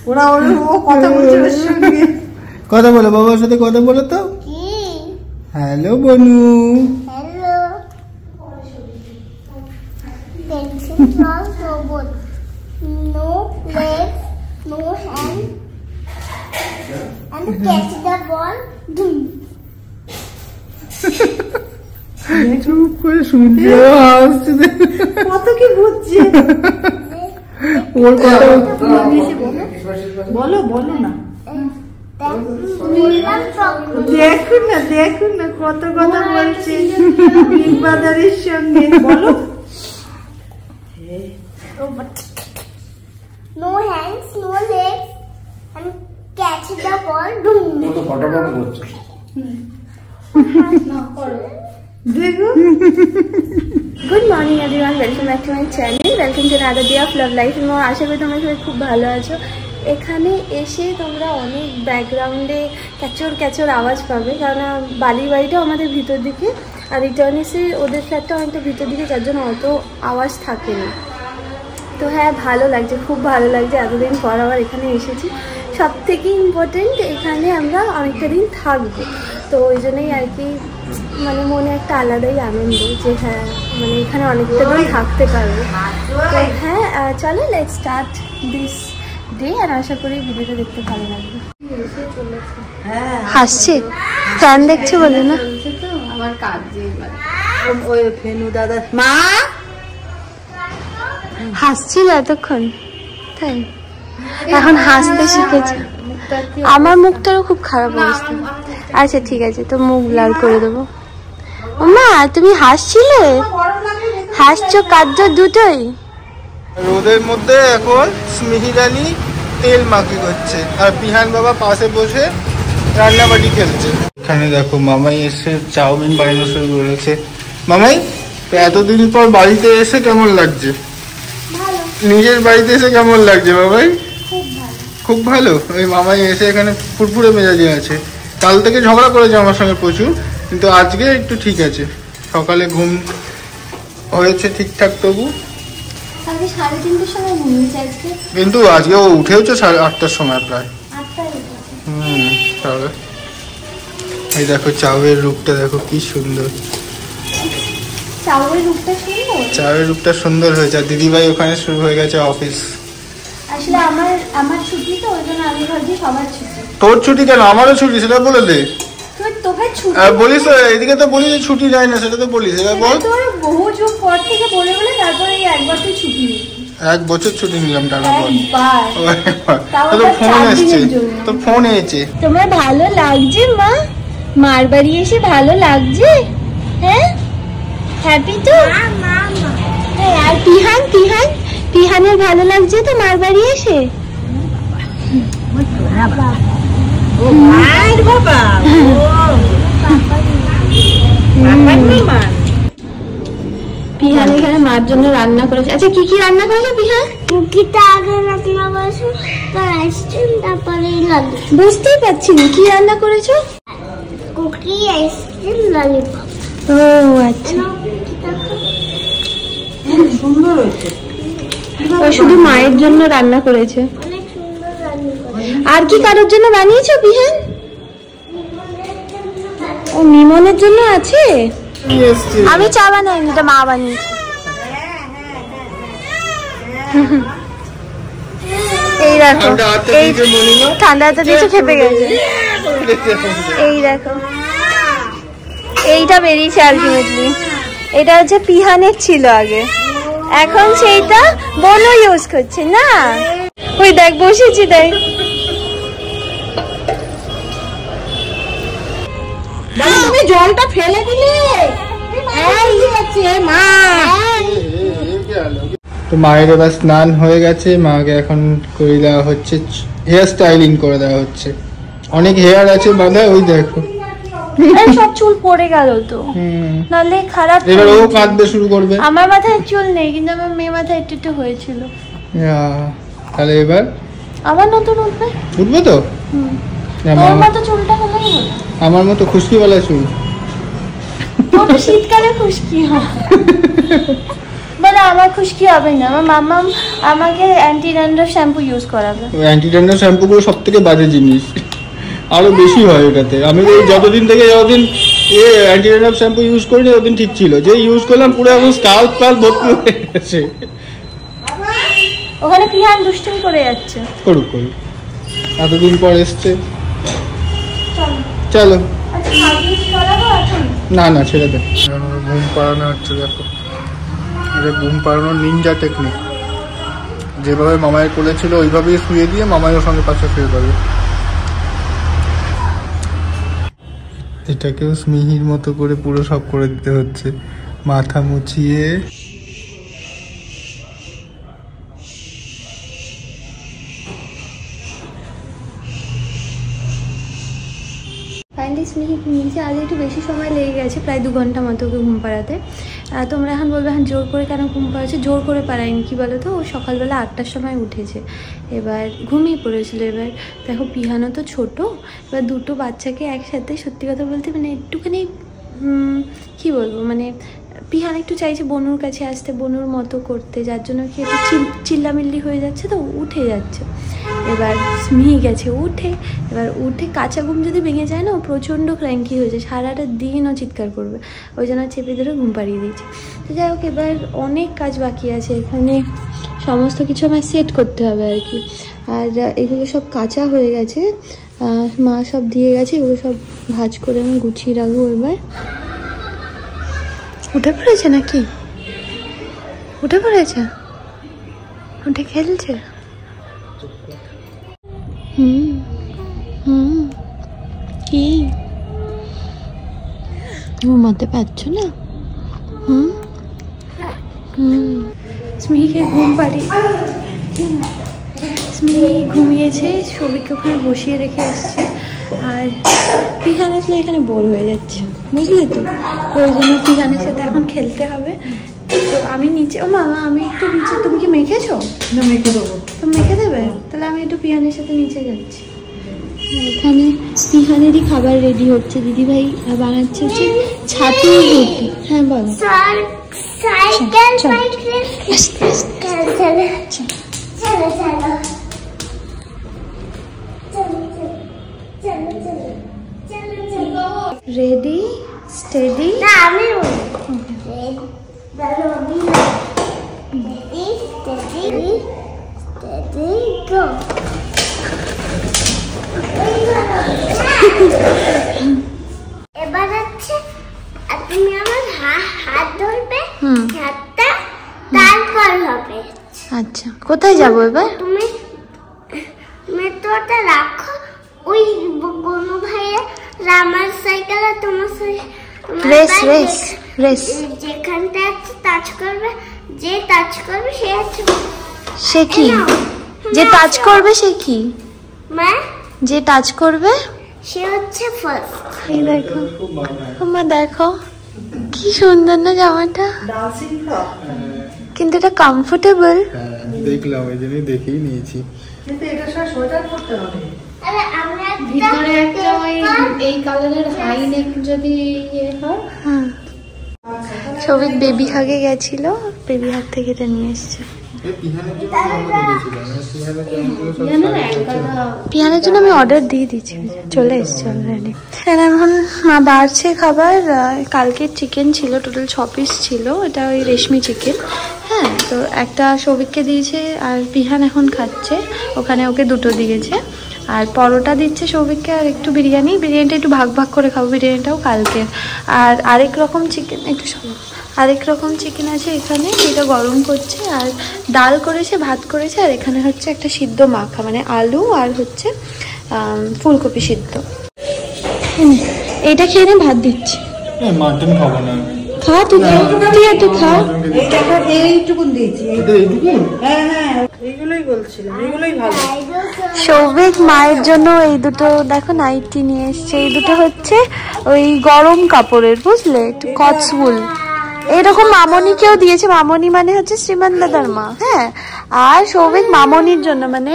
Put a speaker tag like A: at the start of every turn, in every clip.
A: ওরা কথা বলছে ওর সঙ্গে। কথা বলো বাবার সাথে, কথা বলো তো। হ্যালো বনু।
B: Hello. Pencil class robot. No legs, no hand, and catch the ball.
A: চুপ করে শুনছে, হাসছে, কত কি বুঝছে ওর কথা। বলো বলো না, দেখুন না দেখুন না কত কথা বলছে বিগ ব্রাদারের সঙ্গে। বলো
B: no hands, no legs, and catch the ball.
C: তো ফটোফটো করছে।
A: দেখো।
D: Good morning everyone, welcome back to my channel, welcome to another day of love life. এবং আশা করি তোমরা সবাই খুব ভালো আছো। এখানে এসে তোমরা অনেক ব্যাকগ্রাউন্ডে ক্যাচর ক্যাচর আওয়াজ পাবে, কারণ বালির বাড়িটাও আমাদের ভিতর দিকে, আর রিটার্নিসে ওদের ফ্ল্যাটটা অনেকটা ভিতর দিকে, যার জন্য অত আওয়াজ থাকে না। তো হ্যাঁ, ভালো লাগছে, খুব ভালো লাগছে, এতদিন পর আবার এখানে এসেছি। সব থেকে ইম্পর্টেন্ট, এখানে আমরা অনেকটা দিন থাকবো, তো ওই জন্যই আর কি মানে মনে একটা আলাদাই আনন্দ যে হ্যাঁ মানে এখানে অনেকটা দিন থাকতে পারবো। তো হ্যাঁ চলো, লেটস স্টার্ট দিস ডে, আর আশা করি ভিডিওটা দেখতে ভালো লাগবে। হাসছে, ফ্যান দেখছে বলে না,
A: আমার কাজ ওই ফেনু দাদা মা
D: হাসছিল এতক্ষণ, তাই এখন হাসতে শিখেছে। আমার মুখটারও খুব খারাপ অবস্থা। আচ্ছা ঠিক আছে, তো মুখ ব্লার করে দেবো। মা তুমি হাসছিলে, হাসছো কাঁদছো দুটোই।
A: রোদের মধ্যে এখন স্মিহিরানি তেল মাখি করছে, আর বিহান বাবা পাশে বসে রান্নাবাটি খেলছে। এখানে দেখো মামাই এসে চাউমিন বানানো শুরু করেছে। মামাই এতদিন পর বাড়িতে এসে কেমন লাগছে? নিজের বাড়িতে এসে কেমন লাগছে মামাই? খুব ভালো। ওই মামাই এসে এখানে ফুরফুরে মেজাজে আছে। কাল থেকে ঝগড়া করেছে আমার সঙ্গে প্রচুর, কিন্তু আজকে একটু ঠিক আছে। সকালে ঘুম হয়েছে ঠিকঠাক, তবু কিন্তু আজকে ও উঠেওছে 8:30টার সময় প্রায়। তাহলে এই দেখো চাউয়ের রূপটা দেখো কি সুন্দর, চাউয়ের রূপটা সুন্দর হয়েছে। আর দিদিভাই ওখানে শুরু হয়ে গেছে অফিস।
D: আসলে আমার ছুটি, তো ওই জন্য আমি ভাবছি সবার ছুটি।
A: তোর ছুটি কেন? আমারও ছুটি, সেটা বলে দে। বলিস এদিকে তো বলি যে ছুটি যায় না, সেটা তো বলিস। এবার বল।
D: বহু যুগ পর থেকে বলে বলে তারপরে এই একবার তুই ছুটি নিলি।
A: 1 বছর ছুটি নিলাম টানা পর। তো ফোন এসছে, তো ফোন এসেছে।
D: তোমার ভালো লাগছে মা? মার বাড়ি এসে ভালো লাগছে? হ্যাঁ, হ্যাপি তো? হ্যাঁ। আর পিহানের ভালো লাগছে তো মার বাড়ি এসে? পিহান এখানে মার জন্য রান্না করেছে। আচ্ছা কি কি রান্না করেছো পিহান?
B: কুকিটা আগে রান্না করেছো, তারপর আইসক্রিম, তারপরে ললি।
D: বুঝতেই পারছি না কি রান্না করেছো।
B: Cookie, ice cream, lollipop.
D: ও আচ্ছা,
A: সুন্দর হয়েছে।
D: ও শুধু মায়ের জন্য রান্না করেছে।
B: অনেক সুন্দর রান্না করেছে।
D: আর কি কারোর জন্য বানিয়েছো পিহান? ও মিমনের জন্য আছে। আমি চা বানাইনি, এটা মা বানিয়েছে। এই দেখো, এই ঠান্ডাটা দিয়েছে, খেপে গেছে। এই দেখো, এইটা বেরিয়েছে আলটিমেটলি। এটা হচ্ছে পিহানের ছিল আগে, এখন সেইটা বনো ইউজ করছে না। ওই দেখ বসেছি, দেখ
A: তুমি জলটা ফেলে দিলে। তো মায়ের এবার স্নান হয়ে গেছে, মাকে এখন করে দেওয়া হচ্ছে হেয়ার স্টাইলিং করে দেওয়া হচ্ছে। অনেক হেয়ার আছে বাঁধা, ওই দেখো
D: সব চুল পড়ে গেল তো, নাহলে খারাপ।
A: এবার ও কাঁদতে শুরু করবে।
D: আমার মাথায় চুল নেই, কিন্তু আমার মেয়ে মাথায় একটু একটু হয়েছিল।
A: তাহলে এবার
D: আবার নতুন উঠবে
A: তো।
D: তোর মতো চুলটা হলেই হলো।
A: আমার মতো খুশকিওয়ালা চুল।
D: তোর শীতকালে খুশকি হয়, বলে আমার খুশকি হবে না, আমার মাম্মা আমাকে অ্যান্টি ড্যান্ড্রাফ শ্যাম্পু ইউজ করাবে।
A: অ্যান্টি ড্যান্ড্রাফ শ্যাম্পুগুলো সব থেকে বাজে জিনিস, আরো বেশি হয় ওটাতে। আমি যতদিন অ্যান্টি ড্যান্ড্রাফ শ্যাম্পু ইউজ করিনি ততদিন ঠিক ছিল, যে ইউজ করলাম পুরো এখন স্কাল্প ভর্তি হয়ে গেছে।
D: ওখানে পিহান দুষ্টুমি করে যাচ্ছে।
A: করুক, এতদিন পর এসছে। চলো না ছেড়ে দে। ঘুম পাড়ানো হচ্ছে, দেখো এটা ঘুম পাড়ানোর নিনজা টেকনিক। যেভাবে মামায় করেছিল ওইভাবেই শুয়ে দিয়ে মামাইয়ের সঙ্গে পাশে শুয়ে পড়বে। এটাকেও স্মিহির মতো করে পুরো সব করে দিতে হচ্ছে, মাথা মুছিয়ে।
D: ফাইনালি স্মিহি ঘুমিয়েছে। আজ একটু বেশি সময় লেগে গেছে, প্রায় 2 ঘন্টা মতো ওকে ঘুম পাড়াতে। তোমরা এখন বলবে এখন জোর করে কেন ঘুম পাড়াচ্ছে? জোর করে পাড়ায়নি, কী বলো তো, ও সকালবেলা 8টার সময় উঠেছে, এবার ঘুমিয়ে পড়েছিল। এবার দেখো পিহানো তো ছোটো, এবার দুটো বাচ্চাকে একসাথে, সত্যি কথা বলতে মানে একটুখানি কী বলবো, মানে পিহান একটু চাইছে বনুর কাছে আসতে, বনুর মতো করতে, যার জন্য কি একটু চিল্লামিল্লি হয়ে যাচ্ছে, তো উঠে যাচ্ছে। এবার স্মিহি গেছে উঠে কাঁচা ঘুম যদি ভেঙে যায় না, ও প্রচণ্ড ক্র্যাঙ্কি হয়েছে, সারাটা দিন ও চিৎকার করবে, ওই জন্য চেপে ধরে ঘুম পাড়িয়ে দিয়েছে। তো যাই হোক, এবার অনেক কাজ বাকি আছে, এখানে সমস্ত কিছু আমার সেট করতে হবে আর কি। আর এগুলো সব কাঁচা হয়ে গেছে, মা সব দিয়ে গেছে, এগুলো সব ভাঁজ করে আমি গুছিয়ে রাখবো। এবার উঠে পড়েছে নাকি? উঠে পড়েছে, উঠে খেলছে। কি ঘুমাতে পারছো না? স্মিহিকে ঘুম পাড়ি, স্মিহি ঘুমিয়েছে, সবিককে ওখানে বসিয়ে রেখে এসছে। আর পিহান আসলে এখানে বোর হয়ে যাচ্ছে, বুঝলে তো, ওই জন্য পিহানের সাথে এখন খেলতে হবে। তো আমি নিচে, ও মামা আমি একটু নিচে, তুমি কি মেখেছো?
E: না, মেখে দেবো।
D: তো মেখে দেবে, তাহলে আমি একটু পিহানের সাথে নিচে যাচ্ছি। এখানে পিহানেরই খাবার রেডি হচ্ছে, দিদিভাই বানাচ্ছে হচ্ছে ছাতুর রুটি। হ্যাঁ বলো। Ready steady.
B: এবার হচ্ছে তুমি আমার হাত ধরবে, হাতটা তারপর হবে।
D: আচ্ছা, কোথায় যাবো এবার?
B: তুমি মেট্রোটা রাখো, ওই বনু ভাইয়ের রামার সাইকেলে তোমার
D: রেস
B: যেখানটা টাচ করবে, যে টাচ করবে সে হচ্ছে।
D: সে কি? যে টাচ করবে সে কি?
B: মা,
D: যে টাচ করবে
B: সে হচ্ছে ফার্স্ট।
D: এই দেখো মা, দেখো কি সুন্দর না জামাটা, কিন্তু এটা কমফোর্টেবল।
A: দেখলাম, এই জন্যই দেখেই নিয়েছি।
E: কিন্তু এটা সব সোয়েটার পরতে হবে।
B: আরে আমরা
E: ভিতরে একটা এই কালারের হাই নেক যদি ইয়ে হয়।
D: হ্যাঁ, সবিক বেবি হাগে গেছিল, বেবি হাগ থেকে এটা নিয়ে এসছে। পিয়ানোর জন্য আমি অর্ডার দিয়ে দিচ্ছি, চলে এসছে অলরেডি। এখন মা বাড়ছে খাবার। কালকের চিকেন ছিল, টোটাল 6 পিস ছিল, এটা ওই রেশমি চিকেন। হ্যাঁ, তো একটা সবিককে দিয়েছে, আর পিহান এখন খাচ্ছে, ওখানে ওকে 2টো দিয়েছে। আর পরোটা দিচ্ছে সৌভিককে, আর একটু বিরিয়ানিটা একটু ভাগ ভাগ করে খাবো, বিরিয়ানিটাও কালকে। আর আরেক রকম চিকেন, আরেক রকম চিকেন আছে এখানে, এটা গরম করছে। আর ডাল করেছে, ভাত করেছে, আর এখানে হচ্ছে একটা সিদ্ধ মাখা, মানে আলু আর হচ্ছে ফুলকপি সিদ্ধ। এইটা খেয়ে নিয়ে ভাত দিচ্ছি।
A: মাটন খাবো না,
D: খা তুই, একটু খা।
E: এইটুকুন দিয়েছি। হ্যাঁ, এইগুলোই বলছিলাম, এইগুলোই ভালো।
D: সৌভিক মায়ের জন্য এই দুটো দেখো নাইটি নিয়ে এসছে। এই দুটো হচ্ছে ওই গরম কাপড়ের, বুঝলে, একটু কটসউল। এরকম মামনিকেও দিয়েছে। মামনি মানে হচ্ছে শ্রীমান দাদার মা। হ্যাঁ, আর সৌভিক মামনির জন্য, মানে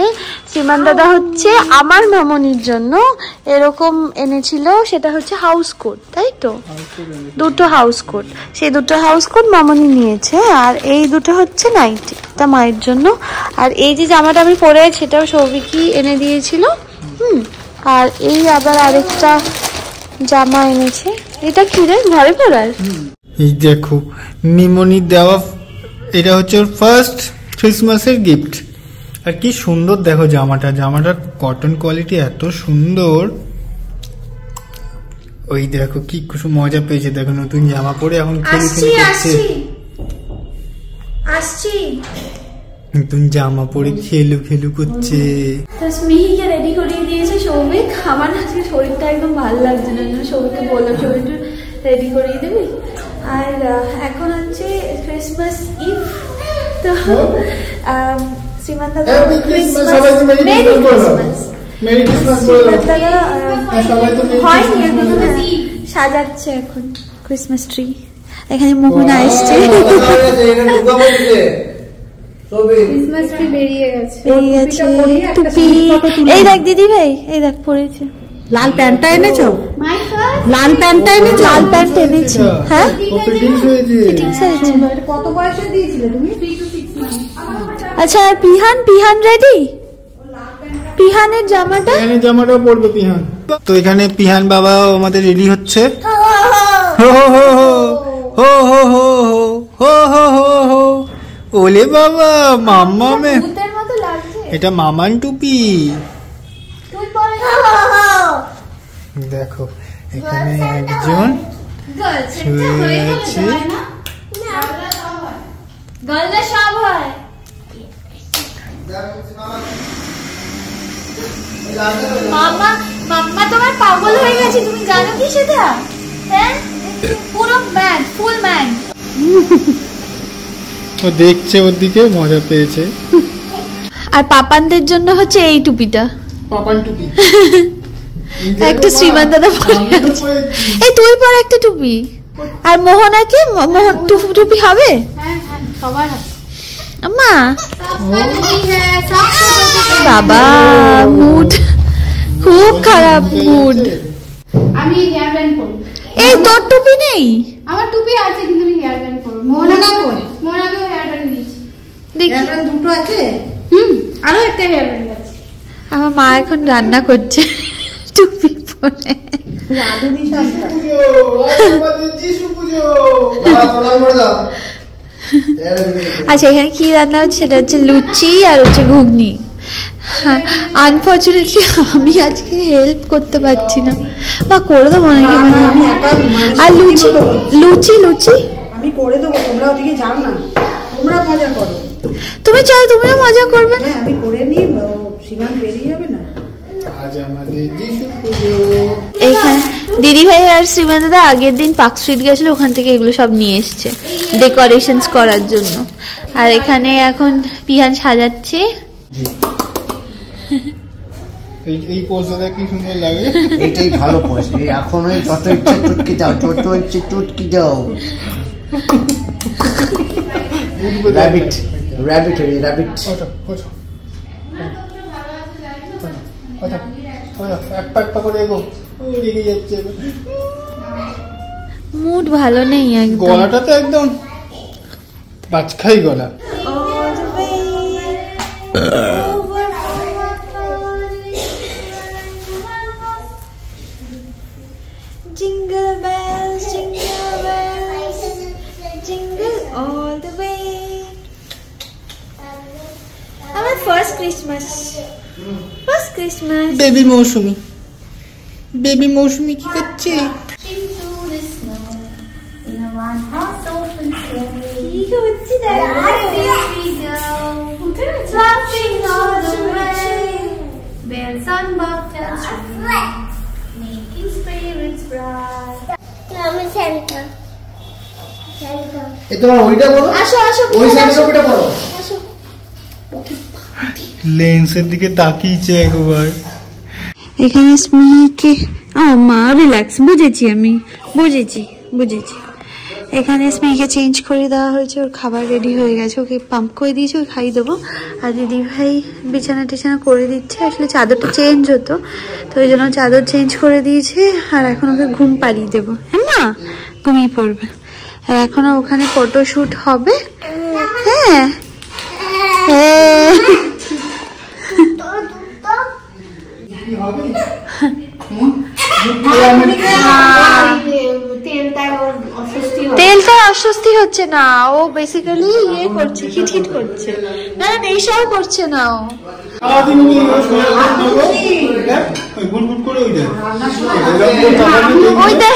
D: শ্রীমান দাদা হচ্ছে আমার মামনির জন্য এরকম এনেছিল। সেটা হচ্ছে হাউস কোট, তাই তো? দুটো হাউস কোট, সেই দুটো হাউস কোট মামনি নিয়েছে। আর এই দুটো হচ্ছে নাইটি, তা মায়ের জন্য। আর এই যে জামাটা আমি পরে সেটাও সৌভিকই এনে দিয়েছিল। আর এই আবার আরেকটা জামা এনেছে। এটা কি রে, ঘরে পরার?
A: এই দেখো মিমনির দেওয়া, এটা হচ্ছে ওর ফার্স্ট ক্রিসমাসের গিফট। আর কি সুন্দর দেখো জামাটার কটন কোয়ালিটি এত সুন্দর। ওই দেখো কি মজা পেয়েছে, দেখো নতুন জামা পরে এখন
D: আসছি
A: নতুন জামা পরে খেলু করছে।
D: তো স্মিহিকে রেডি করিয়ে দিয়েছে সৌভিক। আমার আজকে শরীরটা একদম ভালো লাগছে না, সৌভিককে বললাম সৌভিক একটু রেডি করিয়ে দিবি। আর এখন হচ্ছে ক্রিসমাস ইভ, তো শ্রীমান দাদা সাজাচ্ছে এখন ক্রিসমাস ট্রি। এখানে মোহনা এসছে,
E: ক্রিসমাস ট্রি বেরিয়ে গেছে।
D: টুপি এই দেখ দিদি ভাই, এই দেখ পরেছে।
F: লাল প্যান্টটা এনেছো? লাল প্যান্টটা এনেছো?
D: লাল প্যান্ট এনেছি। হ্যাঁ,
F: কত বয়সে দিয়েছিলে তুমি?
D: আচ্ছা। আর পিহান রেডি? পিহানের জামাটা
A: পরবে পিহান। তো এখানে পিহান বাবা আমাদের রেডি হচ্ছে। ওলে বাবা, মাম্মা মে, এটা মামান টুপি। দেখো এখানে একজন শুয়ে আছে।
D: মাম্মা তোমার পাগল হয়ে গেছে, তুমি জানো কি সেটা? হ্যাঁ, পুরো ম্যান, ফুল ম্যান।
A: ও দেখছে ওর দিকে, মজা পেয়েছে।
D: আর পাপানদের জন্য হচ্ছে এই টুপিটা,
A: পাপান টুপি।
D: একটা শ্রীমান দাদা পরে আছে। এই তুই পর একটা টুপি। আর মোহনাকে টুপি হবে?
E: সবার
D: আম্মা বাবা, মুড খুব খারাপ, মুড।
E: আমি হেয়ার ব্যান্ড করি।
D: এই তোর টুপি নেই?
E: আমার টুপি আছে কিন্তু আমি হেয়ার ব্যান্ড করব। মোহনাকে হেয়ার ব্যান্ড দিয়েছি।
D: দেখি
F: দুটো আছে।
E: আরো একটা হেয়ার ব্যান্ড আছে।
D: আমার মা এখন রান্না করছে টুপি পরে। আচ্ছা, এখানে কি রান্না হচ্ছে? সেটা হচ্ছে লুচি আর হচ্ছে ঘুগনি। আনফর্চুনেটলি আমি আজকে হেল্প করতে পারছি না, বা করে দেবো নাকি। আর লুচি
F: আমি করে দেবো, তোমরা ওদিকে যাও না, তোমরা মজা করো।
D: তুমি চাও, তুমিও মজা করবে।
F: হ্যাঁ, আমি করে নিই, সীমান বেরিয়ে যাবে না।
D: এইখানে দিদি ভাই আর শ্রীমান দাদা আগের দিন পার্ক স্ট্রিট গেছিল, ওখান থেকে এগুলো সব নিয়ে এসছে ডেকোরেশনস করার জন্য। আর এখানে এখন পিহান সাজাচ্ছে।
A: এই পোজটা কি সুন্দর লাগে।
C: এটাই ভালো পোজ। এখন ওই যত ইচ্ছে টুটকি যাও। র্যাবিট
D: মুড ভালো নেই একদম।
A: গলাটা তো একদম বাজখাই গলা।
D: Jingle bells, jingle all the way. আমার ফার্স্ট ক্রিসমাস।
A: বেবি মৌসুমি কি করছে?
C: তোমার ওইটা বলো।
D: আসো
C: ওই সাইডটা বলো।
A: লেন্সের দিকে তাকিয়েছে একবার।
D: এখানে স্মিহিকে মা রিল্যাক্স, বুঝেছি। এখানে স্মিকে চেঞ্জ করে দেওয়া হয়েছে, ওর খাবার রেডি হয়ে গেছে, ওকে পাম্প করে দিয়েছে, ওকে খাইয়ে দেবো। আর দিদি ভাই বিছানা টিছানা করে দিচ্ছে, আসলে চাদরটা চেঞ্জ হতো তো ওই জন্য চাদর চেঞ্জ করে দিয়েছে। আর এখন ওকে ঘুম পাড়িয়ে দেবো, হ্যাঁ না ঘুমিয়ে পড়বে। আর এখনো ওখানে ফটোশুট হবে। হ্যাঁ হ্যাঁ তেলটা অস্বস্তি হচ্ছে না, ও বেসিক্যালি ইয়ে করছে, খিটখিট করছে। না নেশাও করছে না ও। ওই দেখ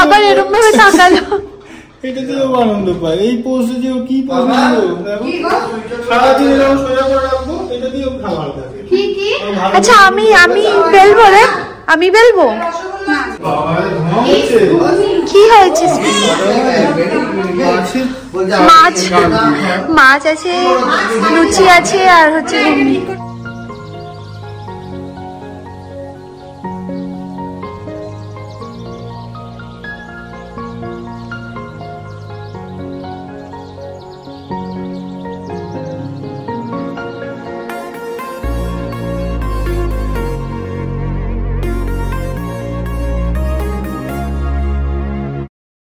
D: আবার এরকম ভাবে তাকালো।
A: এটা দিয়েও আনন্দ পায়, এই পোস্টে যে কি সারাদিন এরকম সোজা করে রাখবো, এটা দিয়েও খাবার থাকে।
D: আচ্ছা আমি বেলবো রে, আমি বেলবো। কি হয়েছে? মাছ আছে, লুচি আছে আর হচ্ছে